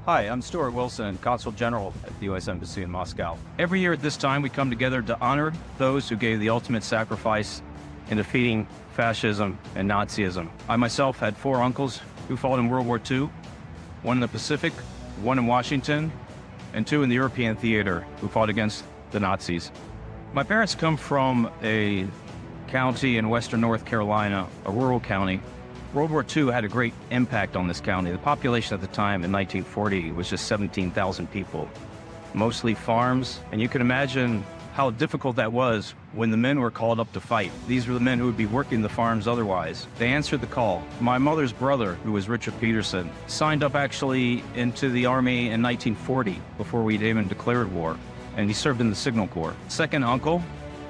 Hi, I'm Stewart Wilson, Consul General at the U.S. Embassy in Moscow. Every year at this time, we come together to honor those who gave the ultimate sacrifice in defeating fascism and Nazism. I myself had 4 uncles who fought in World War II, 1 in the Pacific, 1 in Washington, and 2 in the European theater who fought against the Nazis. My parents come from a county in western North Carolina, a rural county. World War II had a great impact on this county. The population at the time in 1940 was just 17,000 people, mostly farms. And you can imagine how difficult that was when the men were called up to fight. These were the men who would be working the farms otherwise. They answered the call. My mother's brother, who was Richard Peterson, signed up actually into the Army in 1940 before we'd even declared war, and he served in the Signal Corps. Second uncle,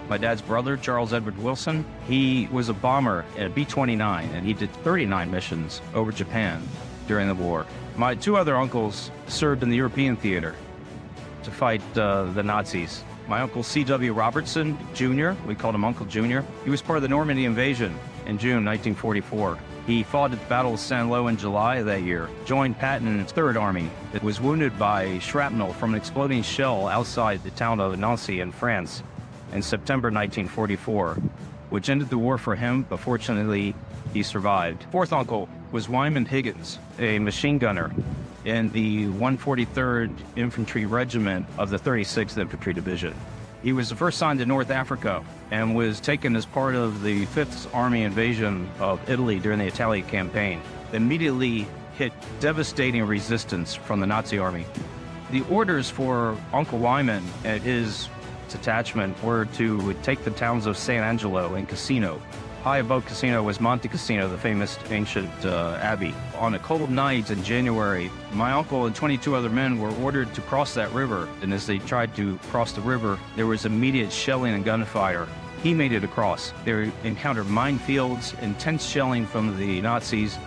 my dad's brother, Charles Edward Wilson, he was a bomber at B-29, and he did 39 missions over Japan during the war. My 2 other uncles served in the European theater to fight the Nazis. My uncle C.W. Robertson Jr., we called him Uncle Jr., he was part of the Normandy invasion in June 1944. He fought at the Battle of Saint-Lô in July of that year, joined Patton in his 3rd Army. It was wounded by shrapnel from an exploding shell outside the town of Nancy in France in September 1944, which ended the war for him, but fortunately he survived. 4th uncle was Wyman Higgins, a machine gunner in the 143rd Infantry Regiment of the 36th Infantry Division. He was the first assigned to North Africa and was taken as part of the 5th Army invasion of Italy during the Italian campaign. Immediately hit devastating resistance from the Nazi army. The orders for Uncle Wyman and his detachment were to take the towns of San Angelo and Cassino. High above Cassino was Monte Cassino, the famous ancient abbey. On a cold night in January, my uncle and 22 other men were ordered to cross that river, and as they tried to cross the river, there was immediate shelling and gunfire. He made it across. They encountered minefields, intense shelling from the Nazis,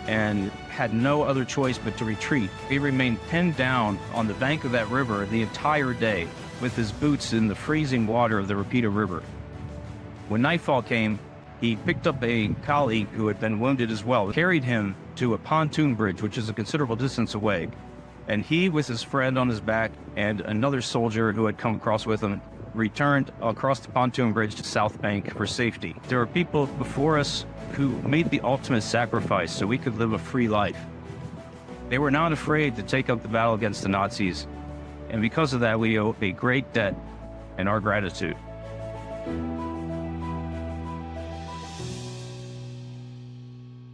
and had no other choice but to retreat. He remained pinned down on the bank of that river the entire day, with his boots in the freezing water of the Rapido River. When nightfall came, he picked up a colleague who had been wounded as well, carried him to a pontoon bridge, which is a considerable distance away. And he, with his friend on his back and another soldier who had come across with him, returned across the pontoon bridge to South Bank for safety. There were people before us who made the ultimate sacrifice so we could live a free life. They were not afraid to take up the battle against the Nazis, and because of that, we owe a great debt in our gratitude.